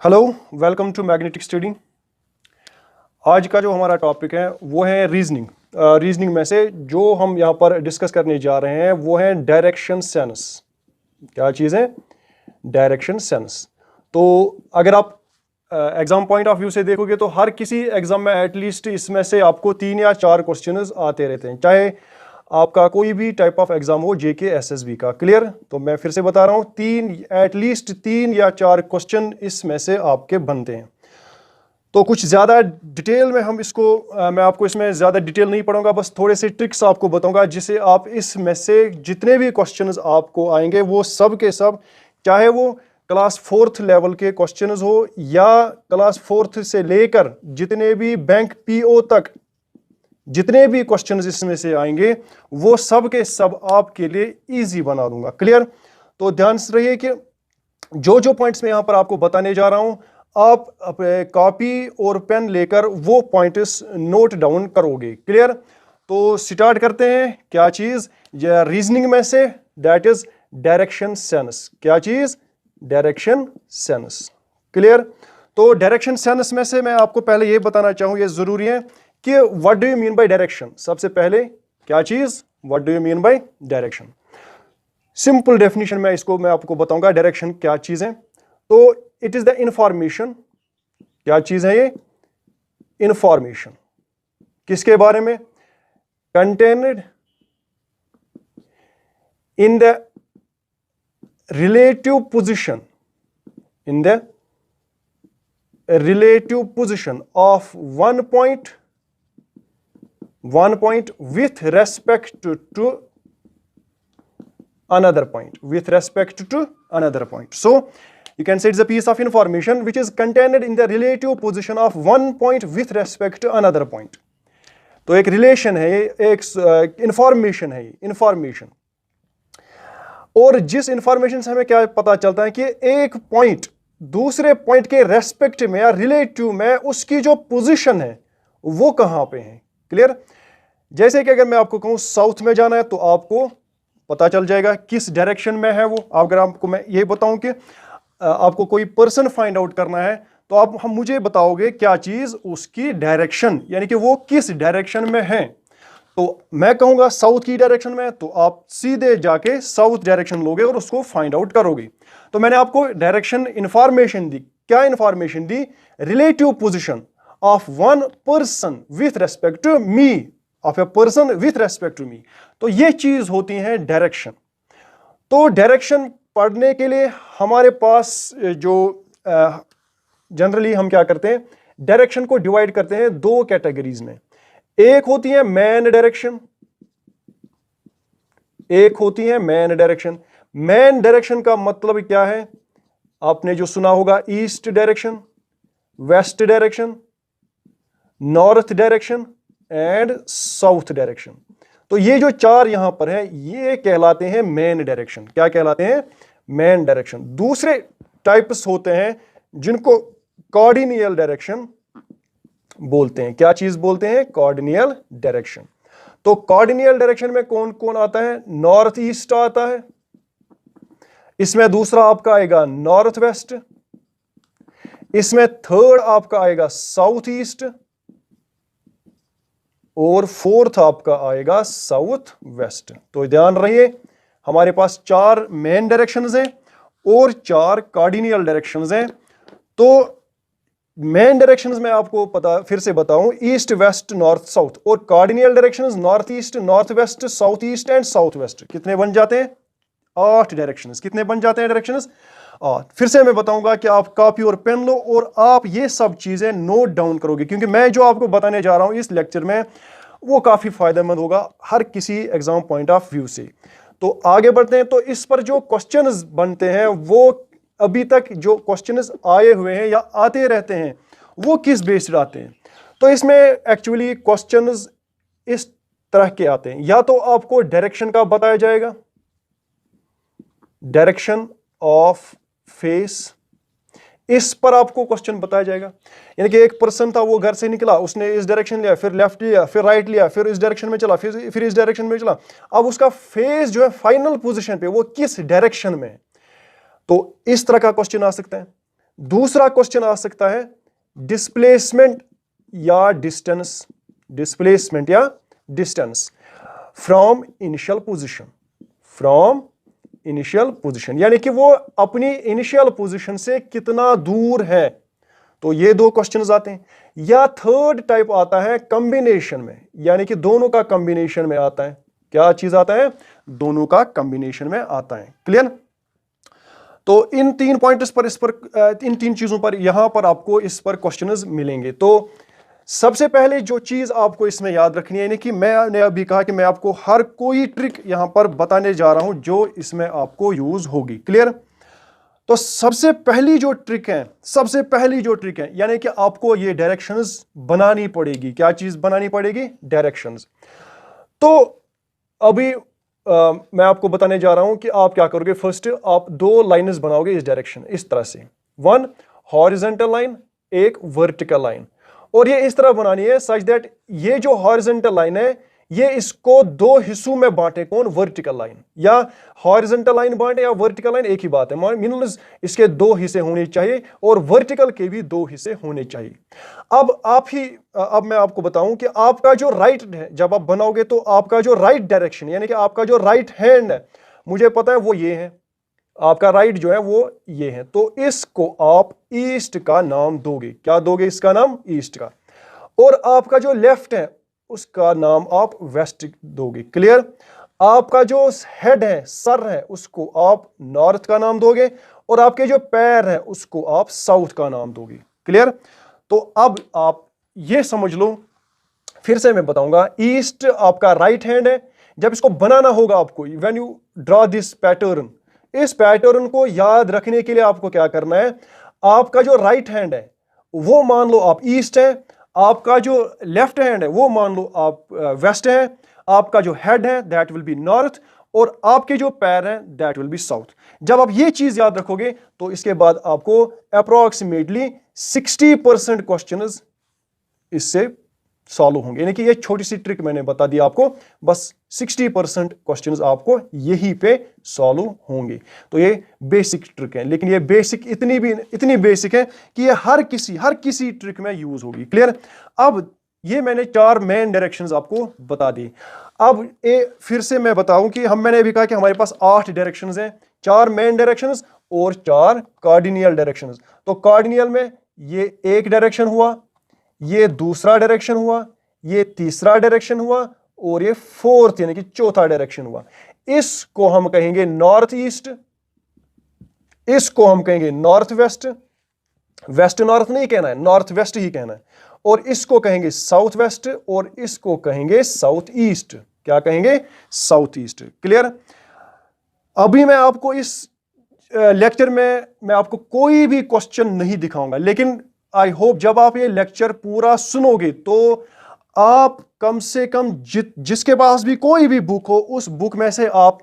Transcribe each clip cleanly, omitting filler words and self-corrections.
Hello, welcome to magnetic study. आज का जो हमारा टॉपिक है वो है रीजनिंग। रीजनिंग में से जो हम यहाँ पर डिस्कस करने जा रहे हैं वो है डायरेक्शन सेंस। क्या चीज़ है? Direction sense. तो अगर आप एग्जाम पॉइंट ऑफ व्यू से देखोगे तो हर किसी एग्जाम में एटलीस्ट इसमें से आपको 3 या 4 क्वेश्चंस आते रहते हैं, चाहे आपका कोई भी टाइप ऑफ एग्जाम हो, जेके एसएसबी का। क्लियर? तो मैं फिर से बता रहा हूँ, एटलीस्ट 3 या 4 क्वेश्चन इसमें से आपके बनते हैं। तो कुछ ज़्यादा डिटेल में हम इसको मैं आपको इसमें ज़्यादा डिटेल नहीं पढ़ूंगा, बस थोड़े से ट्रिक्स आपको बताऊंगा जिससे आप इसमें से जितने भी क्वेश्चंस आपको आएंगे वो सब के सब, चाहे वो क्लास 4th लेवल के क्वेश्चंस हो या क्लास 4th से लेकर जितने भी बैंक पीओ तक जितने भी क्वेश्चंस इसमें से आएंगे वो सब के सब आपके लिए इजी बना दूंगा। क्लियर? तो ध्यान से रहिए कि जो जो पॉइंट्स मैं यहां पर आपको बताने जा रहा हूं आप कॉपी और पेन लेकर वो पॉइंट्स नोट डाउन करोगे। क्लियर? तो स्टार्ट करते हैं। क्या चीज? रीजनिंग में से, दैट इज डायरेक्शन सेंस। क्या चीज? Direction sense. क्लियर? तो डायरेक्शन सेंस में से मैं आपको पहले ये बताना चाहूं, ये जरूरी है कि what do you mean by direction. सबसे पहले क्या चीज? What do you mean by direction. Simple definition में इसको मैं आपको बताऊंगा डायरेक्शन क्या चीज है। तो इट इज द इंफॉर्मेशन। क्या चीज है ये? इंफॉर्मेशन। किसके बारे में? Contained in the relative position, in the relative position of one point with respect to another point, with respect to another point. So you can say it's a piece of information which is contained in the relative position of one point with respect to another point. तो एक relation है, एक information है, information. और जिस information से हमें क्या पता चलता है कि एक पॉइंट दूसरे पॉइंट के रेस्पेक्ट में या रिलेटिव में उसकी जो पोजीशन है वो कहां पे है। क्लियर? जैसे कि अगर मैं आपको कहूं साउथ में जाना है तो आपको पता चल जाएगा किस डायरेक्शन में है वो। अगर आपको मैं ये बताऊं कि आपको कोई पर्सन फाइंड आउट करना है तो आप मुझे बताओगे क्या चीज? उसकी डायरेक्शन, यानी कि वो किस डायरेक्शन में है। तो मैं कहूंगा साउथ की डायरेक्शन में, तो आप सीधे जाके साउथ डायरेक्शन लोगे और उसको फाइंड आउट करोगे। तो मैंने आपको डायरेक्शन इंफॉर्मेशन दी। क्या इंफॉर्मेशन दी? Relative position of one person with respect to me, of a person with respect to me. तो ये चीज होती है डायरेक्शन। तो डायरेक्शन पढ़ने के लिए हमारे पास जो जनरली हम क्या करते हैं, डायरेक्शन को डिवाइड करते हैं 2 कैटेगरीज में। एक होती है मैन डायरेक्शन, एक होती है मैन डायरेक्शन। मैन डायरेक्शन का मतलब क्या है? आपने जो सुना होगा east direction, west direction, north direction and south direction. तो ये जो 4 यहां पर है ये कहलाते हैं मैन डायरेक्शन। क्या कहलाते हैं? Man direction. दूसरे टाइप्स होते हैं जिनको कार्डिनियल डायरेक्शन बोलते हैं। क्या चीज बोलते हैं? कार्डिनियल डायरेक्शन। तो कार्डिनियल डायरेक्शन में कौन कौन आता है? नॉर्थ ईस्ट आता है, इसमें दूसरा आपका आएगा नॉर्थ वेस्ट, इसमें थर्ड आपका आएगा साउथ ईस्ट और फोर्थ आपका आएगा साउथ वेस्ट। तो ध्यान रहिए, हमारे पास 4 मेन डायरेक्शंस हैं और 4 कार्डिनियल डायरेक्शंस हैं। तो मेन डायरेक्शंस में आपको फिर से बताऊं, ईस्ट वेस्ट नॉर्थ साउथ, और cardinal directions north east, north west, south east and south west. कितने बन जाते हैं? 8 डायरेक्शंस। कितने बन जाते हैं डायरेक्शंस? 8। फिर से मैं बताऊंगा कि आप कॉपी और पेन लो और आप ये सब चीजें नोट डाउन करोगे, क्योंकि मैं जो आपको बताने जा रहा हूं इस लेक्चर में वो काफी फायदेमंद होगा हर किसी एग्जाम पॉइंट ऑफ व्यू से। तो आगे बढ़ते हैं। तो इस पर जो क्वेश्चंस बनते हैं वो अभी तक जो क्वेश्चंस आए हुए हैं या आते रहते हैं वो किस बेस्ड आते हैं? तो इसमें एक्चुअली क्वेश्चंस इस तरह के आते हैं। या तो आपको डायरेक्शन का बताया जाएगा, डायरेक्शन ऑफ फेस, इस पर आपको क्वेश्चन बताया जाएगा। यानी कि एक पर्सन था, वो घर से निकला, उसने इस डायरेक्शन लिया, फिर लेफ्ट लिया, फिर राइट लिया, फिर इस डायरेक्शन में चला, फिर इस डायरेक्शन में चला। अब उसका फेस जो है फाइनल पोजीशन पे वो किस डायरेक्शन में है। तो इस तरह का क्वेश्चन आ सकता है। दूसरा क्वेश्चन आ सकता है डिस्प्लेसमेंट या डिस्टेंस, डिस्प्लेसमेंट या distance from initial position, from initial position, यानी कि वो अपनी इनिशियल पोजीशन से कितना दूर है। तो ये दो क्वेश्चंस आते हैं। या थर्ड टाइप आता है कॉम्बिनेशन में, यानी कि दोनों का कॉम्बिनेशन में आता है। क्या चीज आता है? दोनों का कॉम्बिनेशन में आता है। क्लियर? तो इन तीन पॉइंट्स पर, इस पर, इन तीन चीजों पर यहां पर आपको इस पर क्वेश्चंस मिलेंगे। तो सबसे पहले जो चीज आपको इसमें याद रखनी है, यानी कि मैंने अभी कहा कि मैं आपको हर कोई ट्रिक यहां पर बताने जा रहा हूं जो इसमें आपको यूज होगी। क्लियर? तो सबसे पहली जो ट्रिक है, सबसे पहली जो ट्रिक है, यानी कि आपको ये डायरेक्शंस बनानी पड़ेगी। क्या चीज बनानी पड़ेगी? डायरेक्शंस। तो अभी मैं आपको बताने जा रहा हूं कि आप क्या करोगे। फर्स्ट आप दो लाइन्स बनाओगे इस डायरेक्शन, इस तरह से, वन हॉरिजॉन्टल लाइन, एक वर्टिकल लाइन। और ये इस तरह बनानी है सच दैट ये जो हॉरिजॉन्टल लाइन है ये इसको दो हिस्सों में बांटे। कौन? Vertical line. या हॉरिजॉन्टल लाइन बांटे या वर्टिकल लाइन, एक ही बात है। मीन्स इसके दो हिस्से होने चाहिए और वर्टिकल के भी दो हिस्से होने चाहिए। अब मैं आपको बताऊं कि आपका जो राइट है, जब आप बनाओगे तो आपका जो राइट डायरेक्शन, यानी कि आपका जो राइट हैंड है, मुझे पता है वो ये है, आपका राइट जो है वो ये है। तो इसको आप ईस्ट का नाम दोगे। क्या दोगे? इसका नाम ईस्ट का। और आपका जो लेफ्ट है उसका नाम आप वेस्ट दोगे। क्लियर? आपका जो हेड है, सर है, उसको आप नॉर्थ का नाम दोगे और आपके जो पैर है उसको आप साउथ का नाम दोगे। क्लियर? तो अब आप ये समझ लो, फिर से मैं बताऊंगा। ईस्ट आपका राइट हैंड है। जब इसको बनाना होगा आपको, when you draw this pattern, इस पैटर्न को याद रखने के लिए आपको क्या करना है, आपका जो राइट हैंड है वो मान लो आप ईस्ट है, आपका जो लेफ्ट हैंड है वो मान लो आप वेस्ट है, आपका जो हेड है दैट विल बी नॉर्थ और आपके जो पैर हैं दैट विल बी साउथ। जब आप ये चीज याद रखोगे तो इसके बाद आपको अप्रोक्सीमेटली 60% क्वेश्चंस इससे सॉल्व होंगे। यानी कि ये छोटी सी ट्रिक मैंने बता दी आपको, बस 60% क्वेश्चंस आपको यहीं पे सॉल्व होंगे। तो ये बेसिक ट्रिक है, लेकिन ये बेसिक इतनी बेसिक है कि ये हर किसी ट्रिक में यूज होगी। क्लियर? अब ये मैंने चार मेन डायरेक्शंस आपको बता दी। अब फिर से मैं बताऊं कि मैंने अभी कहा कि हमारे पास 8 डायरेक्शंस हैं, 4 मेन डायरेक्शंस और 4 कार्डिनियल डायरेक्शंस। तो कार्डिनियल में ये एक डायरेक्शन हुआ, ये दूसरा डायरेक्शन हुआ, ये तीसरा डायरेक्शन हुआ और ये फोर्थ यानी कि चौथा डायरेक्शन हुआ। इसको हम कहेंगे नॉर्थ ईस्ट, इसको हम कहेंगे नॉर्थ वेस्ट, वेस्ट नॉर्थ नहीं कहना है, नॉर्थ वेस्ट ही कहना है। और इसको कहेंगे साउथ वेस्ट और इसको कहेंगे साउथ ईस्ट। क्या कहेंगे? South east. क्लियर? अभी मैं आपको इस लेक्चर में मैं आपको कोई भी क्वेश्चन नहीं दिखाऊंगा, लेकिन आई होप जब आप ये लेक्चर पूरा सुनोगे तो आप कम से कम जिसके पास भी कोई भी बुक हो, उस बुक में से आप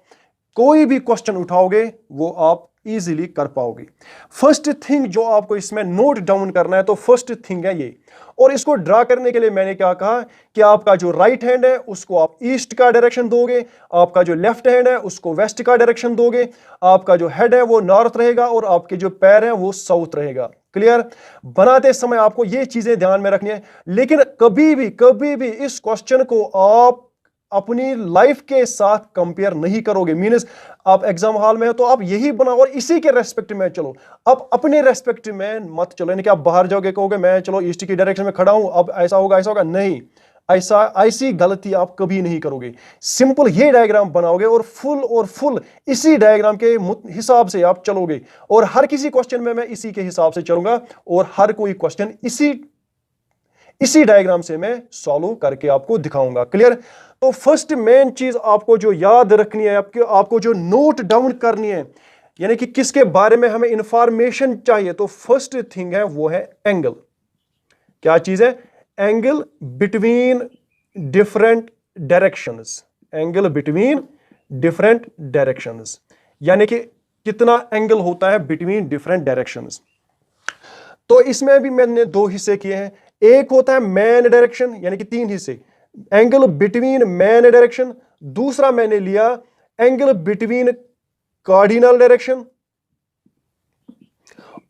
कोई भी क्वेश्चन उठाओगे वो आप इजीली कर पाओगे। फर्स्ट थिंग जो आपको इसमें नोट डाउन करना है, तो फर्स्ट थिंग है ये। और इसको ड्रा करने के लिए मैंने क्या कहा कि आपका जो राइट हैंड है उसको आप ईस्ट का डायरेक्शन दोगे, आपका जो लेफ्ट हैंड है उसको वेस्ट का डायरेक्शन दोगे, आपका जो हेड है वो नॉर्थ रहेगा और आपके जो पैर हैं वो साउथ रहेगा। क्लियर? बनाते समय आपको ये चीजें ध्यान में रखनी है। लेकिन कभी भी इस क्वेश्चन को आप अपनी लाइफ के साथ कंपेयर नहीं करोगे। मीन्स आप एग्जाम हॉल में हो तो आप यही बनाओ और इसी के रेस्पेक्ट में चलो, आप अपने रेस्पेक्ट में मत चलो। यानी कि आप बाहर जाओगे कहोगे मैं चलो ईस्ट की डायरेक्शन में खड़ा हूं, अब ऐसा होगा, नहीं, ऐसी गलती आप कभी नहीं करोगे। सिंपल ये डायग्राम बनाओगे और फुल इसी डायग्राम के हिसाब से आप चलोगे और हर किसी क्वेश्चन में मैं इसी के हिसाब से चलूंगा और हर कोई क्वेश्चन इसी डायग्राम से मैं सॉल्व करके आपको दिखाऊंगा। क्लियर? तो फर्स्ट मेन चीज आपको जो याद रखनी है, आपको जो नोट डाउन करनी है, यानी कि किसके बारे में हमें इंफॉर्मेशन चाहिए, तो फर्स्ट थिंग है वो है एंगल। क्या चीज है? Angle between different directions, angle between different directions, यानी कि कितना एंगल होता है बिटवीन डिफरेंट डायरेक्शंस। तो इसमें भी मैंने दो हिस्से किए हैं। एक होता है मेन डायरेक्शन, यानी कि 3 हिस्से, एंगल बिटवीन मेन डायरेक्शन। दूसरा मैंने लिया एंगल बिटवीन कार्डिनल डायरेक्शन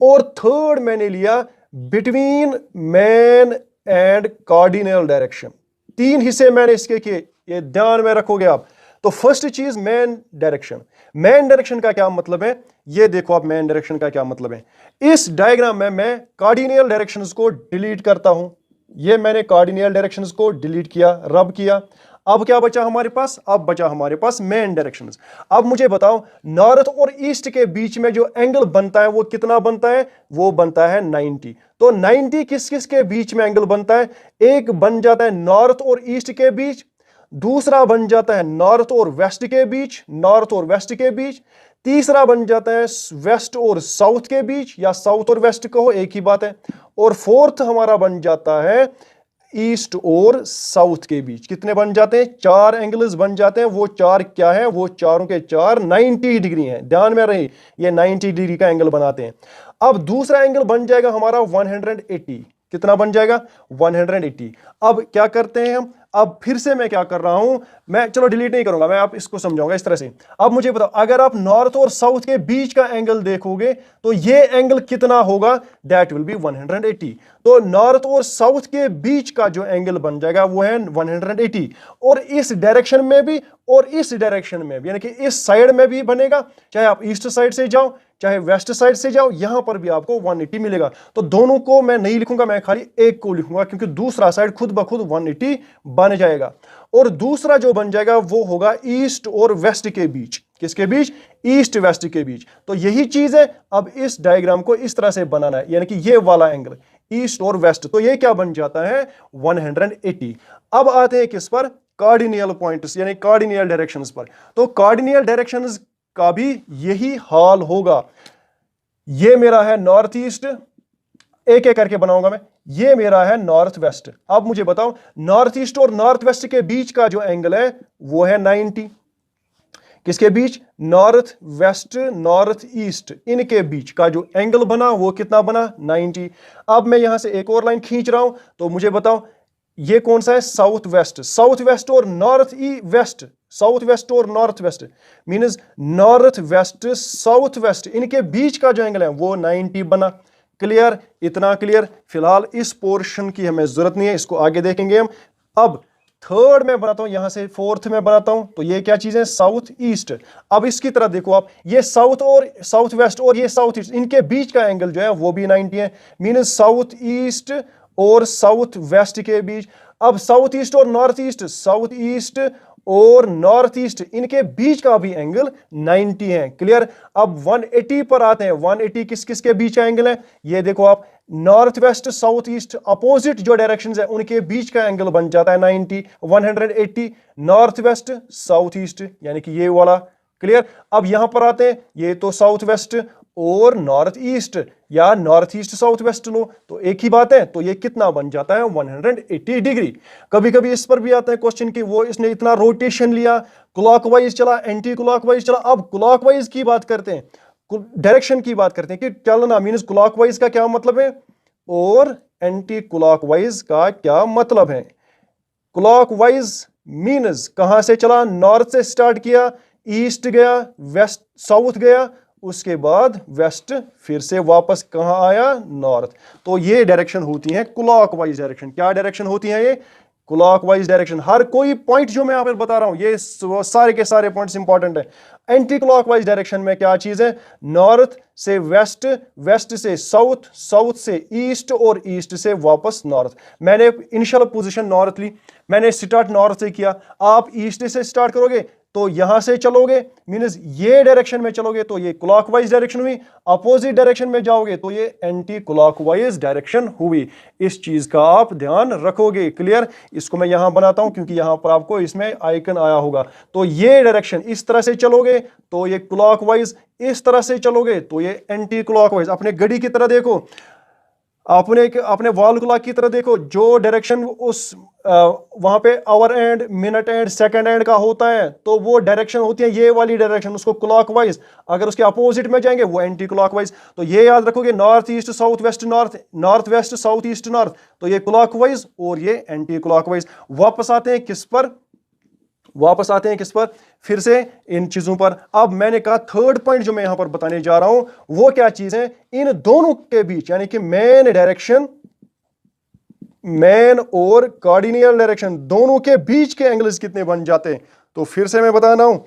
और थर्ड मैंने लिया between main and cardinal direction. तीन हिस्से मैंने इसके किए, ये ध्यान में रखोगे आप। तो फर्स्ट चीज मेन डायरेक्शन। मेन डायरेक्शन का क्या मतलब है, ये देखो आप मेन डायरेक्शन का क्या मतलब है। इस डायग्राम में मैं कार्डिनल डायरेक्शंस को डिलीट करता हूं, ये मैंने कार्डिनल डायरेक्शंस को डिलीट किया, रब किया। अब क्या बचा हमारे पास, अब बचा हमारे पास मेन डायरेक्शंस। अब मुझे बताओ नॉर्थ और ईस्ट के बीच में जो एंगल बनता है वो कितना बनता है, वो बनता है 90। तो 90 किस किस के बीच में एंगल बनता है, एक बन जाता है नॉर्थ और ईस्ट के बीच, दूसरा बन जाता है नॉर्थ और वेस्ट के बीच, नॉर्थ और वेस्ट के बीच, तीसरा बन जाता है वेस्ट और साउथ के बीच, या साउथ और वेस्ट कहो एक ही बात है, और फोर्थ हमारा बन जाता है ईस्ट और साउथ के बीच। कितने बन जाते हैं, चार एंगल्स बन जाते हैं। वो चार क्या है, वो चारों के चार 90 डिग्री हैं, ध्यान में रहे, ये 90 डिग्री का एंगल बनाते हैं। अब दूसरा एंगल बन जाएगा हमारा 180। कितना बन जाएगा, 180। अब क्या करते हैं हम, अब फिर से मैं क्या कर रहा हूं, मैं चलो डिलीट नहीं करूंगा, मैं आप इसको समझाऊंगा इस तरह से। अब मुझे बताओ अगर आप नॉर्थ और साउथ के बीच का एंगल देखोगे तो ये एंगल कितना होगा, दैट विल बी 180। तो नॉर्थ और साउथ के बीच का जो एंगल बन जाएगा वो है 180, और इस डायरेक्शन में भी और इस डायरेक्शन में भी, यानी कि इस साइड में भी बनेगा, चाहे आप ईस्ट साइड से जाओ चाहे वेस्ट साइड से जाओ, यहां पर भी आपको 180 मिलेगा। तो दोनों को मैं नहीं लिखूंगा, मैं खाली एक को लिखूंगा, क्योंकि दूसरा साइड खुद ब खुद 180 बन जाएगा। और दूसरा जो बन जाएगा वो होगा ईस्ट और वेस्ट के बीच। किसके बीच, ईस्ट वेस्ट के बीच। तो यही चीज है, अब इस डायग्राम को इस तरह से बनाना है, यानी कि ये वाला एंगल ईस्ट और वेस्ट, तो ये क्या बन जाता है 180। अब आते हैं किस पर, कार्डिनल पॉइंट्स यानी कार्डिनल डायरेक्शंस पर। तो कार्डिनल डायरेक्शंस का भी यही हाल होगा। ये मेरा है नॉर्थ ईस्ट, एक एक करके बनाऊंगा मैं, ये मेरा है नॉर्थ वेस्ट। अब मुझे बताओ नॉर्थ ईस्ट और नॉर्थ वेस्ट के बीच का जो एंगल है वो है 90। किसके बीच, नॉर्थ वेस्ट नॉर्थ ईस्ट, इनके बीच का जो एंगल बना वो कितना बना 90। अब मैं यहां से एक और लाइन खींच रहा हूं, तो मुझे बताओ ये कौन सा है, साउथ वेस्ट। साउथ वेस्ट और नॉर्थ ई वेस्ट, साउथ वेस्ट और north west means north west south west, इनके बीच का जो एंगल है वो 90 बना। क्लियर, इतना क्लियर। फिलहाल इस पोर्शन की हमें जरूरत नहीं है, इसको आगे देखेंगे हम। अब थर्ड में बनाता हूं, यहां से फोर्थ में बनाता हूं, तो ये क्या चीज है, साउथ ईस्ट। अब इसकी तरह देखो आप, ये साउथ और साउथ वेस्ट और ये साउथ ईस्ट, इनके बीच का एंगल जो है वो भी 90 है, मींस साउथ ईस्ट और साउथ वेस्ट के बीच। अब साउथ ईस्ट और नॉर्थ ईस्ट, साउथ ईस्ट और नॉर्थ ईस्ट, इनके बीच का भी एंगल 90 है। क्लियर। अब 180 पर आते हैं, 180 किस किस के बीच का एंगल है, ये देखो आप, north west south east opposite जो डायरेक्शंस है उनके बीच का एंगल बन जाता है 90, 180 नॉर्थ वेस्ट साउथ ईस्ट, यानी कि ये वाला। क्लियर। अब यहां पर आते हैं, ये तो साउथ वेस्ट और नॉर्थ ईस्ट, या नॉर्थ ईस्ट साउथ वेस्ट लो तो एक ही बात है, तो ये कितना बन जाता है 180 डिग्री। कभी कभी इस पर भी आता है क्वेश्चन कि वो इसने इतना रोटेशन लिया, क्लॉकवाइज चला एंटी क्लॉकवाइज चला। अब क्लॉकवाइज की बात करते हैं, डायरेक्शन की बात करते हैं कि चलना मींस क्लॉकवाइज का क्या मतलब है और एंटी क्लॉकवाइज का क्या मतलब है। क्लॉकवाइज मींस कहां से चला, नॉर्थ से स्टार्ट किया, ईस्ट गया, वेस्ट साउथ गया, उसके बाद वेस्ट, फिर से वापस कहां आया, नॉर्थ। तो ये डायरेक्शन होती है क्लॉकवाइज डायरेक्शन। क्या डायरेक्शन होती है ये, क्लॉकवाइज डायरेक्शन। हर कोई पॉइंट जो मैं यहां पर बता रहा हूं ये सारे के सारे पॉइंट्स इंपॉर्टेंट है। एंटी क्लॉकवाइज डायरेक्शन में क्या चीज है, नॉर्थ से वेस्ट, वेस्ट से साउथ, साउथ से ईस्ट और ईस्ट से वापस नॉर्थ। मैंने इनिशियल पोजीशन नॉर्थ ली, मैंने स्टार्ट नॉर्थ से किया, आप ईस्ट से स्टार्ट करोगे तो यहां से चलोगे मींस ये डायरेक्शन में चलोगे तो ये क्लॉकवाइज डायरेक्शन हुई, अपोजिट डायरेक्शन में जाओगे तो ये एंटी क्लॉकवाइज डायरेक्शन हुई। इस चीज का आप ध्यान रखोगे। क्लियर। इसको मैं यहां बनाता हूं क्योंकि यहां पर आपको इसमें आइकन आया होगा। तो ये डायरेक्शन इस तरह से चलोगे तो ये क्लॉकवाइज, इस तरह से चलोगे तो ये एंटी क्लॉकवाइज। अपने घड़ी की तरह देखो, अपने वॉल क्लॉक की तरह देखो, जो डायरेक्शन उस वहां पे our and minute and second and का होता है तो वो डायरेक्शन होती है ये वाली डायरेक्शन, उसको क्लॉकवाइज। अगर उसके अपोजिट में जाएंगे वो एंटी क्लॉकवाइज। तो ये याद रखोगे, north east south west north, north west south east north, तो ये क्लॉकवाइज और ये एंटी क्लॉकवाइज। वापस आते हैं किस पर, वापस आते हैं किस पर, फिर से इन चीजों पर। अब मैंने कहा थर्ड पॉइंट जो मैं यहां पर बताने जा रहा हूं वो क्या चीज है, इन दोनों के बीच यानी कि मेन डायरेक्शन, मैन और कार्डिनल डायरेक्शन दोनों के बीच के एंगल्स कितने बन जाते हैं। तो फिर से मैं बता रहा हूं,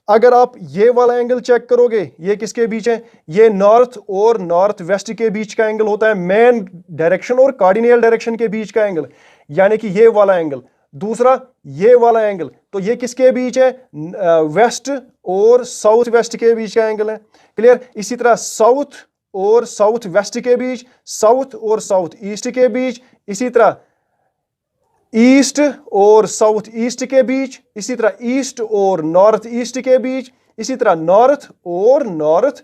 अगर आप ये वाला एंगल चेक करोगे, ये किसके बीच है, ये नॉर्थ और नॉर्थ वेस्ट के बीच का एंगल होता है, मेन डायरेक्शन और कार्डिनल डायरेक्शन के बीच का एंगल, यानी कि ये वाला एंगल। दूसरा ये वाला एंगल, तो ये किसके बीच है, वेस्ट और साउथ वेस्ट के बीच का एंगल है। क्लियर। इसी तरह साउथ और साउथ वेस्ट के बीच, साउथ और साउथ ईस्ट के बीच, इसी तरह ईस्ट और साउथ ईस्ट के बीच, इसी तरह ईस्ट और नॉर्थ ईस्ट के बीच, इसी तरह नॉर्थ और नॉर्थ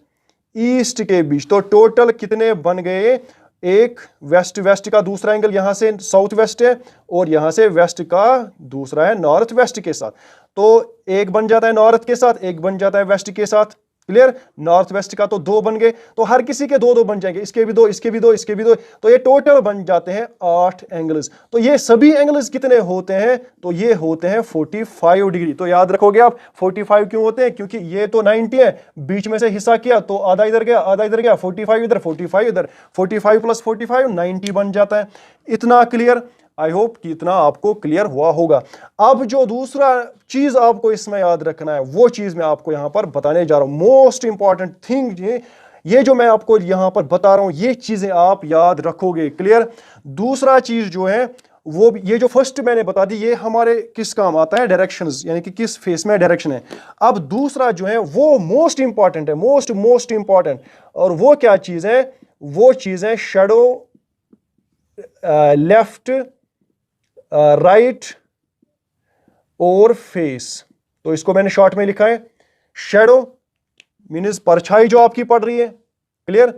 ईस्ट के बीच। तो टोटल कितने बन गए, एक वेस्ट वेस्ट का दूसरा एंगल यहां से साउथ वेस्ट है और यहां से वेस्ट का दूसरा है नॉर्थ वेस्ट के साथ। तो एक बन जाता है नॉर्थ के साथ, एक बन जाता है वेस्ट के साथ। क्लियर। नॉर्थ वेस्ट का तो दो बन गए, तो हर किसी के दो दो बन जाएंगे, इसके भी दो, इसके भी दो, इसके भी दो, तो ये टोटल बन जाते हैं 8 एंगल्स। तो ये सभी एंगल्स कितने होते हैं, तो ये होते हैं 45 डिग्री। तो याद रखोगे आप 45 क्यों होते हैं, क्योंकि ये तो 90 है, बीच में से हिस्सा किया तो आधा इधर गया, आधा इधर गया, 45 इधर, 45 इधर, 45 + 45 90 बन जाता है। इतना क्लियर। आई होप कि इतना आपको क्लियर हुआ होगा। अब जो दूसरा चीज आपको इसमें याद रखना है वो चीज मैं आपको यहां पर बताने जा रहा हूं, मोस्ट इंपॉर्टेंट थिंग। ये जो मैं आपको यहां पर बता रहा हूं ये चीजें आप याद रखोगे। क्लियर। दूसरा चीज जो है वो, ये जो फर्स्ट मैंने बता दी ये हमारे किस काम आता है, डायरेक्शंस, यानी कि किस फेस में डायरेक्शन है। अब दूसरा जो है वो मोस्ट इंपॉर्टेंट है, मोस्ट इंपॉर्टेंट। और वो क्या चीज है, वो चीज है शैडो, लेफ्ट, राइट और फेस। तो इसको मैंने शॉर्ट में लिखा है, शैडो मीन्स परछाई जो आपकी पड़ रही है। क्लियर।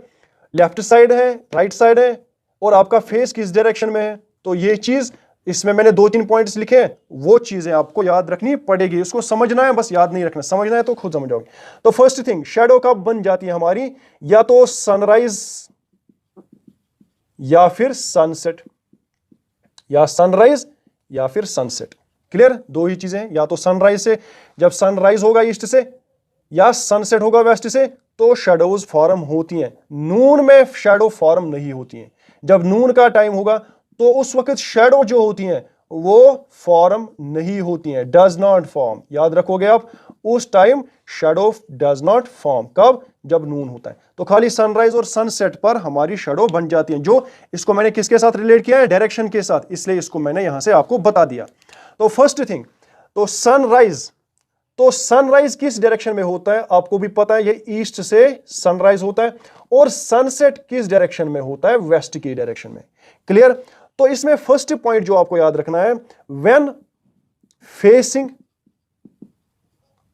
लेफ्ट साइड है, राइट साइड है, और आपका फेस किस डायरेक्शन में है। तो ये चीज इसमें मैंने 2-3 पॉइंट्स लिखे हैं, वो चीजें आपको याद रखनी पड़ेगी। उसको समझना है, बस याद नहीं रखना, समझना है तो खुद समझ जाओगे। तो फर्स्ट थिंग, शैडो कब बन जाती है हमारी, या तो सनराइज या फिर सनसेट, या सनराइज या फिर सनसेट। क्लियर। दो ही चीजें, या तो सनराइज से, जब सनराइज होगा ईस्ट से, या सनसेट होगा वेस्ट से, तो शैडोज फॉर्म होती हैं। नून में शैडो फॉर्म नहीं होती हैं। जब नून का टाइम होगा तो उस वक्त शैडो जो होती हैं वो फॉर्म नहीं होती हैं, डज नॉट फॉर्म। याद रखोगे आप, उस time shadow does not form. कब, जब नून होता है। तो खाली सनराइज और सनसेट पर हमारी शैडो बन जाती हैं। जो इसको मैंने किसके साथ रिलेट किया है, डायरेक्शन के साथ, इसलिए इसको मैंने यहां से आपको बता दिया। तो फर्स्ट थिंग, तो सनराइज किस डायरेक्शन में होता है, आपको भी पता है, ये ईस्ट से सनराइज होता है। और सनसेट किस डायरेक्शन में होता है, वेस्ट की डायरेक्शन में। क्लियर। तो इसमें फर्स्ट पॉइंट जो आपको याद रखना है, व्हेन फेसिंग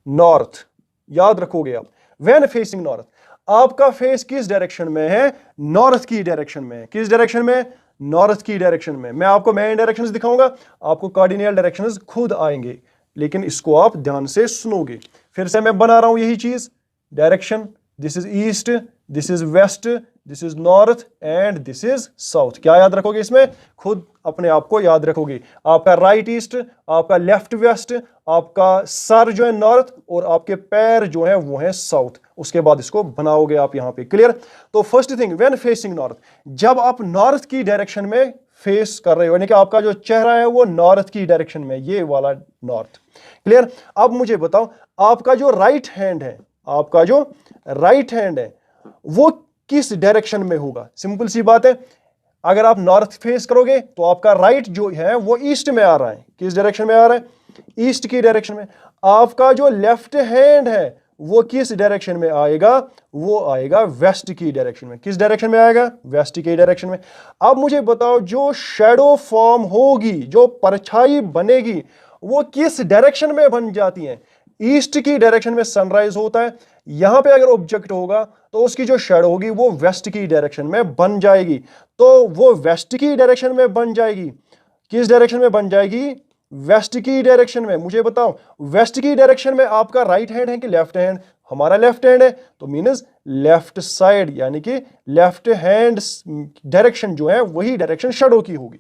नॉर्थ, याद रखोगे आप, व्हेन फेसिंग नॉर्थ, आपका फेस किस डायरेक्शन में है, नॉर्थ की डायरेक्शन में। किस डायरेक्शन में, नॉर्थ की डायरेक्शन में। मैं आपको मेन डायरेक्शंस दिखाऊंगा, आपको कार्डिनल डायरेक्शंस खुद आएंगे, लेकिन इसको आप ध्यान से सुनोगे। फिर से मैं बना रहा हूं यही चीज, direction, this is east, this is west, this is north and this is south. क्या याद रखोगे इसमें, खुद अपने आप को याद रखोगे। आपका राइट ईस्ट, आपका लेफ्ट वेस्ट, आपका सर जो है नॉर्थ, और आपके पैर जो है वो है साउथ। उसके बाद इसको बनाओगे आप यहां पे। क्लियर। तो first thing, when facing north, जब आप नॉर्थ की डायरेक्शन में फेस कर रहे हो, यानी कि आपका जो चेहरा है वो नॉर्थ की डायरेक्शन में, ये वाला नॉर्थ। क्लियर। अब मुझे बताओ, आपका जो राइट हैंड है, आपका जो राइट हैंड है वो किस डायरेक्शन में होगा। सिंपल सी बात है, अगर आप नॉर्थ फेस करोगे तो आपका राइट जो है वो ईस्ट में आ रहा है। किस डायरेक्शन में आ रहा है, ईस्ट की डायरेक्शन में। आपका जो लेफ्ट हैंड है वो किस डायरेक्शन में आएगा, वो आएगा वेस्ट की डायरेक्शन में। किस डायरेक्शन में आएगा, वेस्ट की डायरेक्शन में। अब मुझे बताओ, जो शैडो फॉर्म होगी, जो परछाई बनेगी, वो किस डायरेक्शन में बन जाती है, ईस्ट की डायरेक्शन में सनराइज होता है। यहां पे अगर ऑब्जेक्ट होगा तो उसकी जो शैडो होगी वो वेस्ट की डायरेक्शन में बन जाएगी। तो वो वेस्ट की डायरेक्शन में बन जाएगी। किस डायरेक्शन में बन जाएगी, वेस्ट की डायरेक्शन में। मुझे बताओ, वेस्ट की डायरेक्शन में आपका राइट हैंड है कि लेफ्ट हैंड, हमारा लेफ्ट हैंड है, तो मीन्स लेफ्ट साइड, यानी कि लेफ्ट हैंड डायरेक्शन जो है वही डायरेक्शन शैडो की होगी।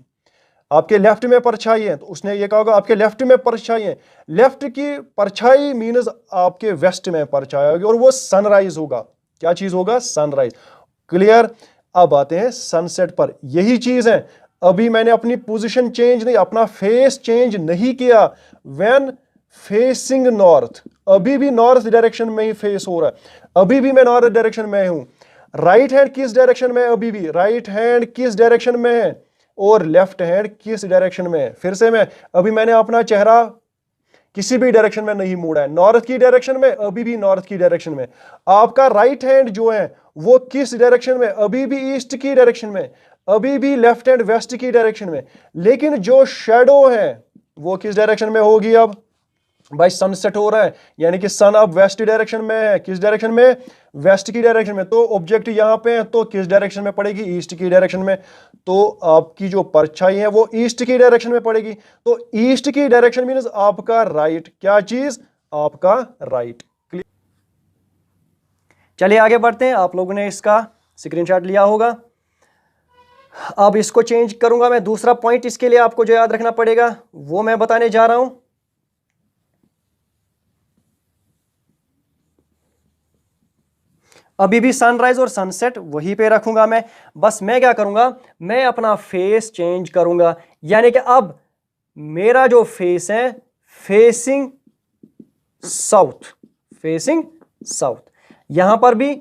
आपके लेफ्ट में परछाई है, तो उसने ये कहा होगा आपके लेफ्ट में परछाई है। लेफ्ट की परछाई मीन्स आपके वेस्ट में परछाई होगी और वो सनराइज होगा। क्या चीज होगा? सनराइज। क्लियर। अब आते हैं सनसेट पर। यही चीज है, अभी मैंने अपनी पोजीशन चेंज नहीं, अपना फेस चेंज नहीं किया। व्हेन फेसिंग नॉर्थ, अभी भी नॉर्थ डायरेक्शन में ही फेस हो रहा है, अभी भी मैं नॉर्थ डायरेक्शन में हूं। राइट हैंड किस डायरेक्शन में है? अभी भी राइट हैंड किस डायरेक्शन में है और लेफ्ट हैंड किस डायरेक्शन में है? फिर से अभी मैंने अपना चेहरा किसी भी डायरेक्शन में नहीं मोड़ा है, नॉर्थ की डायरेक्शन में, अभी भी नॉर्थ की डायरेक्शन में। आपका राइट हैंड जो है वो किस डायरेक्शन में? अभी भी ईस्ट की डायरेक्शन में, अभी भी लेफ्ट हैंड वेस्ट की डायरेक्शन में। लेकिन जो शेडो है वो किस डायरेक्शन में होगी? अब भाई सनसेट हो रहा है, यानी कि सन अब वेस्ट डायरेक्शन में है। किस डायरेक्शन में? वेस्ट की डायरेक्शन में। तो ऑब्जेक्ट यहां पे है, तो किस डायरेक्शन में पड़ेगी? ईस्ट की डायरेक्शन में। तो आपकी जो परछाई है वो ईस्ट की डायरेक्शन में पड़ेगी। तो ईस्ट की डायरेक्शन मीन्स आपका राइट। क्या चीज? आपका राइट। चलिए आगे बढ़ते हैं। आप लोगों ने इसका स्क्रीनशॉट लिया होगा। अब इसको चेंज करूंगा मैं। दूसरा पॉइंट इसके लिए आपको जो याद रखना पड़ेगा वो मैं बताने जा रहा हूं। अभी भी सनराइज और सनसेट वहीं पे रखूंगा मैं। बस मैं क्या करूंगा, मैं अपना फेस चेंज करूंगा। यानी कि अब मेरा जो फेस है फेसिंग साउथ, फेसिंग साउथ। यहां पर भी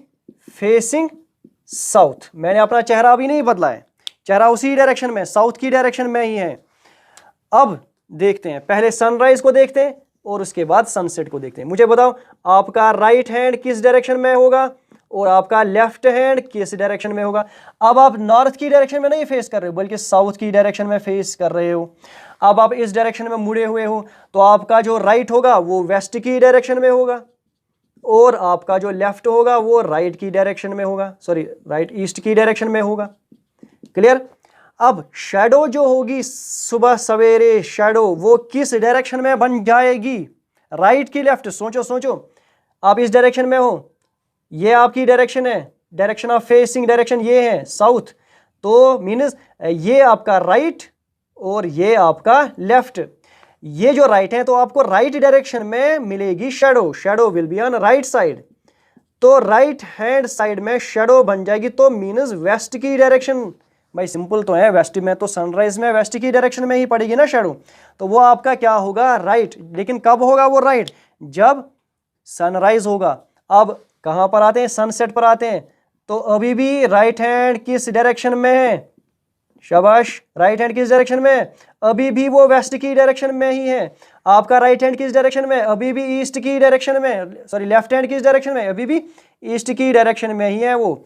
फेसिंग साउथ। मैंने अपना चेहरा अभी नहीं बदला है, चेहरा उसी डायरेक्शन में, साउथ की डायरेक्शन में ही है। अब देखते हैं, पहले सनराइज को देखते हैं और उसके बाद सनसेट को देखते हैं। मुझे बताओ आपका राइट हैंड किस डायरेक्शन में होगा और आपका लेफ्ट हैंड किस डायरेक्शन में होगा। अब आप नॉर्थ की डायरेक्शन में नहीं फेस कर रहे हो बल्कि साउथ की डायरेक्शन में फेस कर रहे हो। अब आप इस डायरेक्शन में मुड़े हुए हो तो आपका जो राइट होगा वो वेस्ट की डायरेक्शन में होगा और आपका जो लेफ्ट होगा वो राइट की डायरेक्शन में होगा, सॉरी राइट ईस्ट की डायरेक्शन में होगा। क्लियर। अब शैडो जो होगी सुबह सवेरे, शैडो वो किस डायरेक्शन में बन जाएगी? राइट की लेफ्ट? सोचो सोचो। आप इस डायरेक्शन में हो, ये आपकी डायरेक्शन है, डायरेक्शन ऑफ फेसिंग डायरेक्शन ये है साउथ। तो मीन्स ये आपका राइट और ये आपका लेफ्ट। ये जो राइट है तो आपको राइट डायरेक्शन में मिलेगी shadow. Shadow will be on right side. तो राइट हैंड साइड में शैडो बन जाएगी, तो मीन्स वेस्ट की डायरेक्शन। भाई सिंपल तो है, वेस्ट में तो सनराइज में वेस्ट की डायरेक्शन में ही पड़ेगी ना शैडो। तो वो आपका क्या होगा? राइट। लेकिन कब होगा वो राइट? जब सनराइज होगा। अब कहां पर आते हैं? सनसेट पर आते हैं। तो अभी भी राइट हैंड किस डायरेक्शन में है? शाबाश, राइट हैंड किस डायरेक्शन में है? अभी भी वो वेस्ट की डायरेक्शन में ही है। आपका राइट हैंड किस डायरेक्शन में? अभी भी ईस्ट की डायरेक्शन में। सॉरी, लेफ्ट हैंड किस डायरेक्शन में? अभी भी ईस्ट की डायरेक्शन में ही है वो।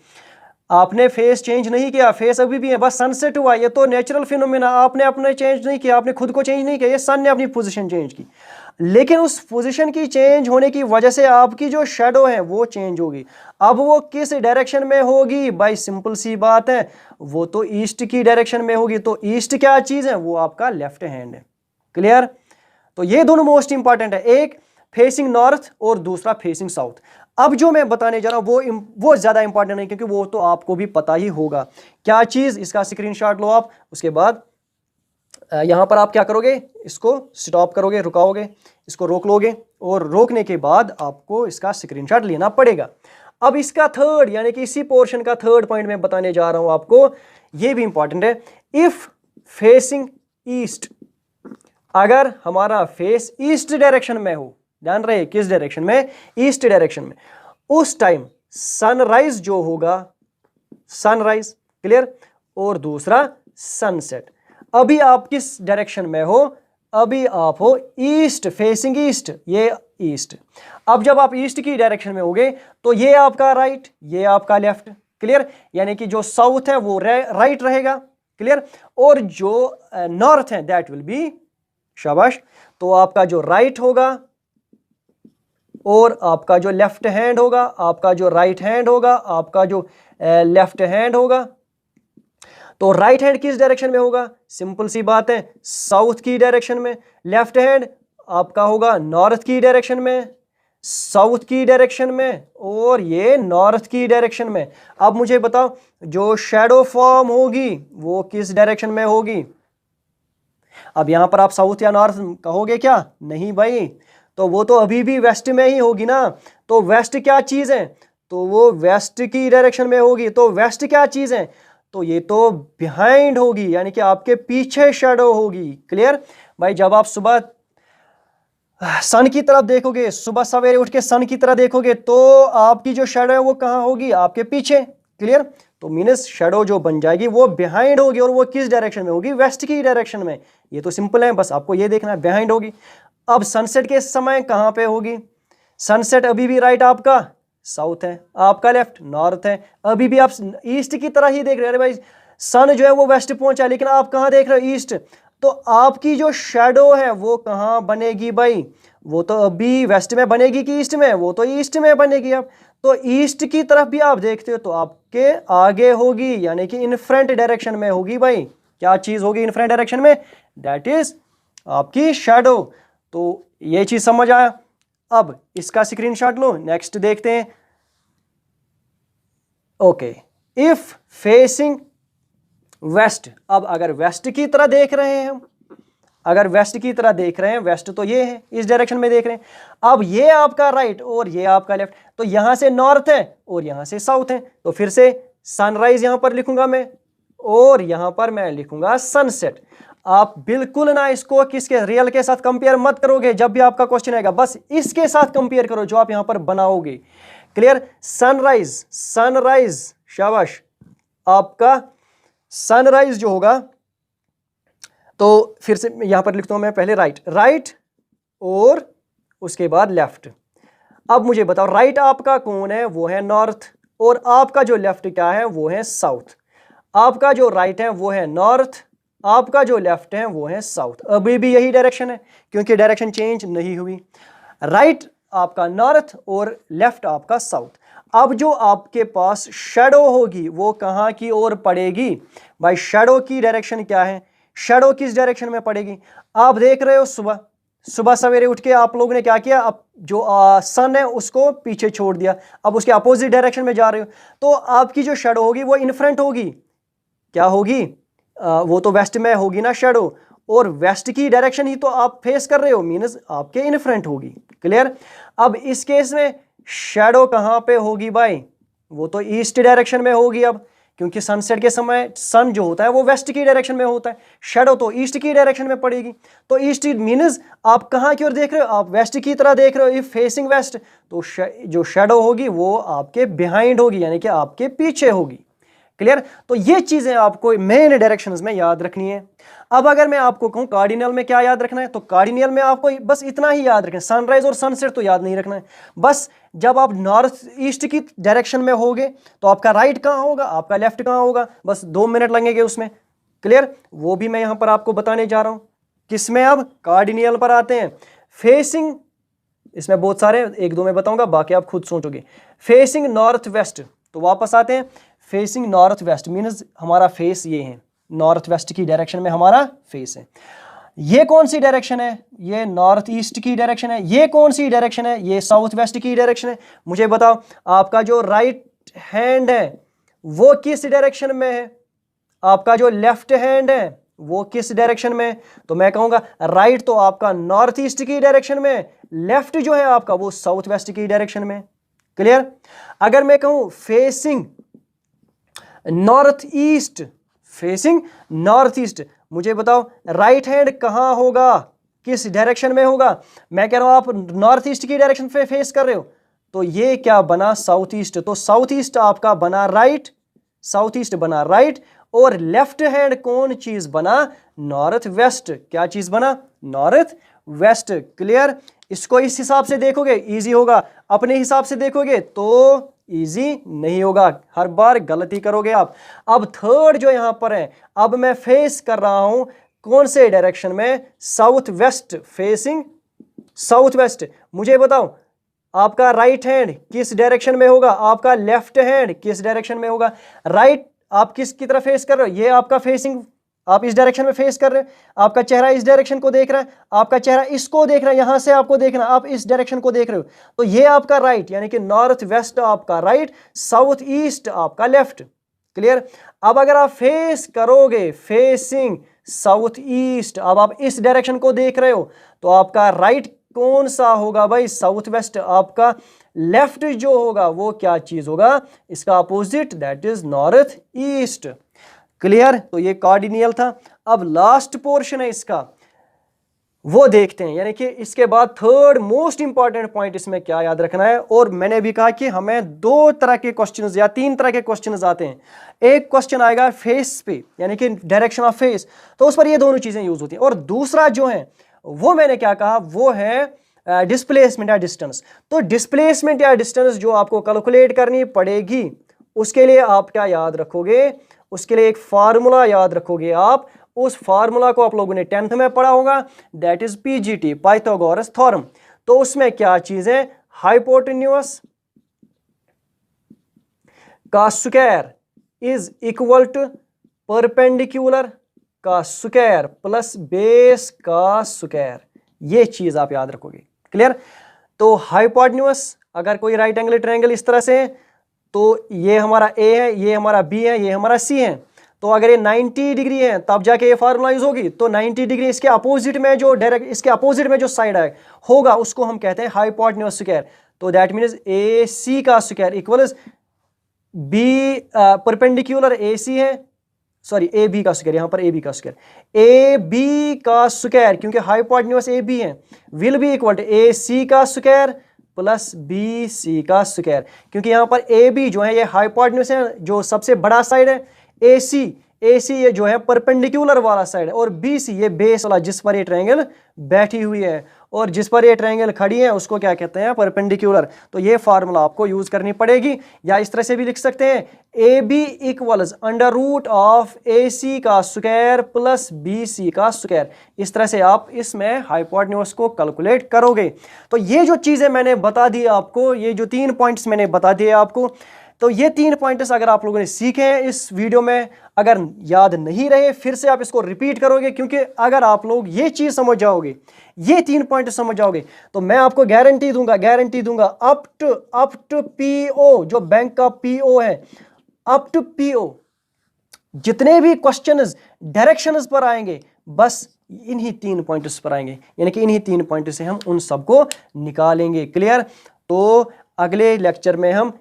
आपने फेस चेंज नहीं किया, फेस अभी भी है, बस सनसेट हुआ। ये तो नेचुरल फिनोमेना, आपने अपने चेंज नहीं किया, आपने खुद को चेंज नहीं किया, ये सन ने अपनी पोजीशन चेंज की। लेकिन उस पोजीशन की चेंज होने की वजह से आपकी जो शैडो है वो चेंज होगी। अब वो किस डायरेक्शन में होगी? भाई सिंपल सी बात है, वो तो ईस्ट की डायरेक्शन में होगी। तो ईस्ट क्या चीज है? वो आपका लेफ्ट हैंड है। क्लियर। तो ये दोनों मोस्ट इंपॉर्टेंट है, एक फेसिंग नॉर्थ और दूसरा फेसिंग साउथ। अब जो मैं बताने जा रहा हूं वो ज्यादा इंपॉर्टेंट नहीं, क्योंकि वो तो आपको भी पता ही होगा। क्या चीज? इसका स्क्रीनशॉट लो आप। उसके बाद यहां पर आप क्या करोगे? इसको स्टॉप करोगे, रुकाओगे, इसको रोक लोगे और रोकने के बाद आपको इसका स्क्रीनशॉट लेना पड़ेगा। अब इसका थर्ड, यानी कि इसी पोर्शन का थर्ड पॉइंट मैं बताने जा रहा हूं आपको, ये भी इंपॉर्टेंट है। इफ फेसिंग ईस्ट, अगर हमारा फेस ईस्ट डायरेक्शन में हो, ध्यान रहे किस डायरेक्शन में? ईस्ट डायरेक्शन में, उस टाइम सनराइज जो होगा, सनराइज, क्लियर, और दूसरा सनसेट। अभी आप किस डायरेक्शन में हो? अभी आप हो ईस्ट, फेसिंग ईस्ट, ये ईस्ट। अब जब आप ईस्ट की डायरेक्शन में होगे तो ये आपका राइट, ये आपका लेफ्ट। क्लियर। यानी कि जो साउथ है वो राइट रहेगा। क्लियर। और जो नॉर्थ है दैट विल बी, शाबाश, तो आपका जो राइट होगा और आपका जो लेफ्ट हैंड होगा, आपका जो राइट हैंड होगा, आपका जो लेफ्ट हैंड होगा। तो राइट हैंड किस डायरेक्शन में होगा? सिंपल सी बात है, साउथ की डायरेक्शन में। लेफ्ट हैंड आपका होगा नॉर्थ की डायरेक्शन में, साउथ की डायरेक्शन में, और ये नॉर्थ की डायरेक्शन में। अब मुझे बताओ जो शैडो फॉर्म होगी वो किस डायरेक्शन में होगी? अब यहाँ पर आप साउथ या नॉर्थ कहोगे क्या? नहीं भाई, तो वो तो अभी भी वेस्ट में ही होगी ना। तो वेस्ट क्या चीज़ है? तो वो वेस्ट की डायरेक्शन में होगी। तो वेस्ट क्या चीज़ है? तो ये तो बिहाइंड होगी, यानी कि आपके पीछे शैडो होगी। क्लियर भाई? जब आप सुबह सन की तरफ देखोगे, सुबह सवेरे उठ के सन की तरह देखोगे, तो आपकी जो शैडो है वो कहाँ होगी? आपके पीछे। क्लियर? तो मीनस शैडो जो बन जाएगी वो बिहाइंड होगी, और वो किस डायरेक्शन में होगी? वेस्ट की डायरेक्शन में। ये तो सिंपल है, बस आपको ये देखना है, बिहाइंड होगी। अब सनसेट के समय कहाँ पे होगी? सनसेट अभी भी राइट आपका साउथ है, आपका लेफ्ट नॉर्थ है। अभी भी आप ईस्ट की तरह ही देख रहे हैं। अरे भाई, सन जो है वो वेस्ट पहुंचा, लेकिन आप कहाँ देख रहे हो? ईस्ट। तो आपकी जो शैडो है वो कहाँ बनेगी भाई? वो तो अभी वेस्ट में बनेगी कि ईस्ट में? वो तो ईस्ट में बनेगी। अब तो ईस्ट की तरफ भी आप देखते हो तो आपके आगे होगी, यानी कि इन फ्रंट डायरेक्शन में होगी भाई। क्या चीज होगी इन फ्रंट डायरेक्शन में? दैट इज आपकी शैडो। तो ये चीज समझ आया? अब इसका स्क्रीनशॉट लो, नेक्स्ट देखते हैं। Okay, if facing west. अब अगर वेस्ट की तरह देख रहे हैं हम, अगर वेस्ट की तरह देख रहे हैं, वेस्ट तो ये है, इस डायरेक्शन में देख रहे हैं। अब ये आपका राइट और ये आपका लेफ्ट, तो यहां से नॉर्थ है और यहां से साउथ है। तो फिर से सनराइज यहां पर लिखूंगा मैं, और यहां पर मैं लिखूंगा सनसेट। आप बिल्कुल ना इसको किसके, रियल के साथ कंपेयर मत करोगे। जब भी आपका क्वेश्चन आएगा बस इसके साथ कंपेयर करो जो आप यहां पर बनाओगे। क्लियर? सनराइज, सनराइज, शाबाश। आपका सनराइज जो होगा, तो फिर से यहां पर लिखता हूं मैं पहले राइट, राइट और उसके बाद लेफ्ट। अब मुझे बताओ राइट आपका कौन है? वो है नॉर्थ, और आपका जो लेफ्ट क्या है? वो है साउथ। आपका जो राइट है वो है नॉर्थ, आपका जो लेफ्ट है वो है साउथ। अभी भी यही डायरेक्शन है, क्योंकि डायरेक्शन चेंज नहीं हुई। राइट आपका नॉर्थ और लेफ्ट आपका साउथ। अब जो आपके पास शैडो होगी वो कहां की ओर पड़ेगी भाई? शैडो की डायरेक्शन क्या है? शैडो किस डायरेक्शन में पड़ेगी? आप देख रहे हो सुबह, सुबह सवेरे उठ के आप लोगों ने क्या किया? अब जो सन है उसको पीछे छोड़ दिया, अब उसके अपोजिट डायरेक्शन में जा रहे हो, तो आपकी जो शैडो होगी वो इन फ्रंट होगी। क्या होगी? वो तो वेस्ट में होगी ना शैडो, और वेस्ट की डायरेक्शन ही तो आप फेस कर रहे हो, मीनस आपके इन फ्रंट होगी। क्लियर? अब इस केस में शैडो कहां पे होगी भाई? वो तो ईस्ट डायरेक्शन में होगी। अब क्योंकि सनसेट के समय सन जो होता है वो वेस्ट की डायरेक्शन में होता है, शैडो तो ईस्ट की डायरेक्शन में पड़ेगी। तो ईस्ट मीनस आप कहां की ओर देख रहे हो? आप वेस्ट की तरह देख रहे हो, इफ फेसिंग वेस्ट। तो जो शैडो होगी वो आपके बिहाइंड होगी, यानी कि आपके पीछे होगी। क्लियर? तो ये चीजें आपको मेन डायरेक्शंस में याद रखनी है। अब अगर मैं आपको कहूं कार्डिनल में क्या याद रखना है, तो कार्डिनल में आपको बस इतना ही याद रखना है, सनराइज और सनसेट तो याद नहीं रखना है। बस जब आप नॉर्थ ईस्ट की डायरेक्शन में होगे तो आपका राइट कहां होगा, आपका लेफ्ट कहां होगा, बस 2 मिनट लगेंगे उसमें। क्लियर? वो भी मैं यहां पर आपको बताने जा रहा हूं। किसमें? अब कार्डिनल पर आते हैं। फेसिंग, इसमें बहुत सारे, 1-2 में बताऊंगा, बाकी आप खुद सोचोगे। फेसिंग नॉर्थ वेस्ट, तो वापस आते हैं। फेसिंग नॉर्थ वेस्ट मीन्स हमारा फेस ये है, नॉर्थ वेस्ट की डायरेक्शन में हमारा फेस है। ये कौन सी डायरेक्शन है? ये नॉर्थ ईस्ट की डायरेक्शन है। ये कौन सी डायरेक्शन है? ये साउथ वेस्ट की डायरेक्शन है। मुझे बताओ आपका जो राइट हैंड है वो किस डायरेक्शन में है? आपका जो लेफ्ट हैंड है वो किस डायरेक्शन में है? तो मैं कहूंगा राइट तो आपका नॉर्थ ईस्ट की डायरेक्शन में, लेफ्ट जो है आपका वो साउथ वेस्ट की डायरेक्शन में। क्लियर? अगर मैं कहूं facing north east, facing north east, मुझे बताओ राइट हैंड कहां होगा, किस डायरेक्शन में होगा? मैं कह रहा हूं आप नॉर्थ ईस्ट की डायरेक्शन पे फेस कर रहे हो, तो ये क्या बना? South east. तो साउथ ईस्ट आपका बना राइट, साउथ ईस्ट बना राइट, और लेफ्ट हैंड कौन चीज बना? North west. क्या चीज बना? North west. क्लियर? इसको इस हिसाब से देखोगे इजी होगा, अपने हिसाब से देखोगे तो इजी नहीं होगा, हर बार गलती करोगे आप। अब थर्ड जो यहां पर है, अब मैं फेस कर रहा हूं कौन से डायरेक्शन में? South west, facing south west. मुझे बताओ आपका राइट हैंड किस डायरेक्शन में होगा, आपका लेफ्ट हैंड किस डायरेक्शन में होगा? राइट आप किसकी तरफ फेस कर रहे हो? ये आपका फेसिंग, आप इस डायरेक्शन में फेस कर रहे हो, आपका चेहरा इस डायरेक्शन को देख रहा है, आपका चेहरा इसको देख रहा है, यहां से आपको देखना, आप इस डायरेक्शन को देख रहे हो, तो ये आपका राइट, यानी कि नॉर्थ वेस्ट आपका राइट, साउथ ईस्ट आपका लेफ्ट। क्लियर? अब अगर आप फेस करोगे फेसिंग साउथ ईस्ट। अब आप इस डायरेक्शन को देख रहे हो तो आपका राइट कौन सा होगा भाई? South west. आपका लेफ्ट जो होगा वो क्या चीज होगा? इसका opposite, that is north east. Clear? तो ये कार्डिनियल था। अब लास्ट पोर्शन है इसका, वो देखते हैं। यानी कि इसके बाद थर्ड मोस्ट इंपॉर्टेंट पॉइंट इसमें क्या याद रखना है। और मैंने भी कहा कि हमें दो तरह के क्वेश्चंस या तीन तरह के क्वेश्चंस आते हैं। एक क्वेश्चन आएगा फेस पे, यानी कि डायरेक्शन ऑफ फेस, तो उस पर ये दोनों चीजें यूज होती हैं। और दूसरा जो है वो मैंने क्या कहा, वो है डिस्प्लेसमेंट या डिस्टेंस। तो डिस्प्लेसमेंट या डिस्टेंस जो आपको कैलकुलेट करनी पड़ेगी, उसके लिए आप क्या याद रखोगे? उसके लिए एक फार्मूला याद रखोगे आप। उस फार्मूला को आप लोगों ने 10th में पढ़ा होगा, that is PGT, Pythagoras theorem. तो उसमें क्या चीज है? हाइपोटेन्यूस का square is equal to perpendicular का स्क्वायर प्लस बेस का स्क्वायर। ये चीज आप याद रखोगे। क्लियर? तो हाइपोटेन्यूस अगर कोई राइट एंगल ट्रायंगल इस तरह से है तो ये हमारा ए है, ये हमारा बी है, ये हमारा सी है। तो अगर ये 90 डिग्री है तब जाके ये फार्मूला यूज होगी। तो 90 डिग्री इसके अपोजिट में जो डायरेक्ट इसके अपोजिट में जो साइड है होगा उसको हम कहते हैं हाइपोटेन्यूस स्क्वायर। तो दैट मींस ए सी का square equals B perpendicular A C है, सॉरी ए बी का स्क्वायर, यहां पर ए बी का स्क्वायर, ए बी का स्क्वायर क्योंकि हाइपोटेन्यूस ए बी है, will be equal to A C का स्क्वायर प्लस बी सी का स्क्वायर। क्योंकि यहां पर ए बी जो है ये हाइपोटेन्यूस है, जो सबसे बड़ा साइड है, ए सी ये जो है परपेंडिकुलर वाला साइड है, और बी सी ये बेस वाला जिस पर ये ट्रायंगल बैठी हुई है, और जिस पर ये ट्रायंगल खड़ी है उसको क्या कहते हैं? परपेंडिकुलर। तो ये फार्मूला आपको यूज करनी पड़ेगी। या इस तरह से भी लिख सकते हैं, A B equals under root of A C का स्क्वायर प्लस बी सी का स्क्वायर। इस तरह से आप इसमें हाइपोटेन्यूस को कैलकुलेट करोगे। तो ये जो चीजें मैंने बता दी आपको, ये जो 3 पॉइंट्स मैंने बता दिए आपको, तो ये 3 पॉइंट्स अगर आप लोगों ने सीखे हैं इस वीडियो में, अगर याद नहीं रहे फिर से आप इसको रिपीट करोगे, क्योंकि अगर आप लोग ये चीज समझ जाओगे, ये 3 पॉइंट समझ जाओगे, तो मैं आपको गारंटी दूंगा अप टू पीओ, जो बैंक का पीओ है, अप टू पीओ जितने भी क्वेश्चंस डायरेक्शंस पर आएंगे बस इन्हीं 3 पॉइंट्स पर आएंगे। यानी कि इन्हीं 3 पॉइंट से हम उन सबको निकालेंगे। क्लियर? तो अगले लेक्चर में हम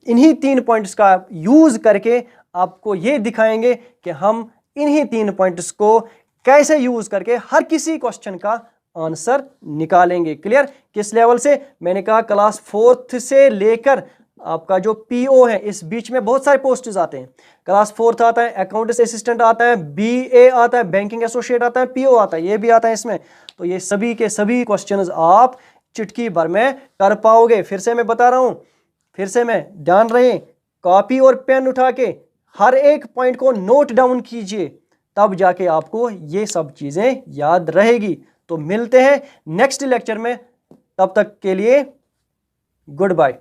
इन्हीं 3 पॉइंट्स का यूज करके आपको ये दिखाएंगे कि हम इन्हीं 3 पॉइंट्स को कैसे यूज करके हर किसी क्वेश्चन का आंसर निकालेंगे। क्लियर? किस लेवल से? मैंने कहा क्लास 4th से लेकर आपका जो पीओ है, इस बीच में बहुत सारे पोस्ट्स आते हैं। क्लास 4th आता है, अकाउंटेंट असिस्टेंट आता है, बीए आता है, बैंकिंग एसोसिएट आता है, पीओ आता है, ये भी आता है इसमें। तो ये सभी के सभी क्वेश्चंस आप चुटकी भर में कर पाओगे। फिर से मैं बता रहा हूं, फिर से मैं, ध्यान रहे, कॉपी और पेन उठा के हर एक पॉइंट को नोट डाउन कीजिए, तब जाके आपको ये सब चीजें याद रहेगी। तो मिलते हैं नेक्स्ट लेक्चर में, तब तक के लिए गुड बाय।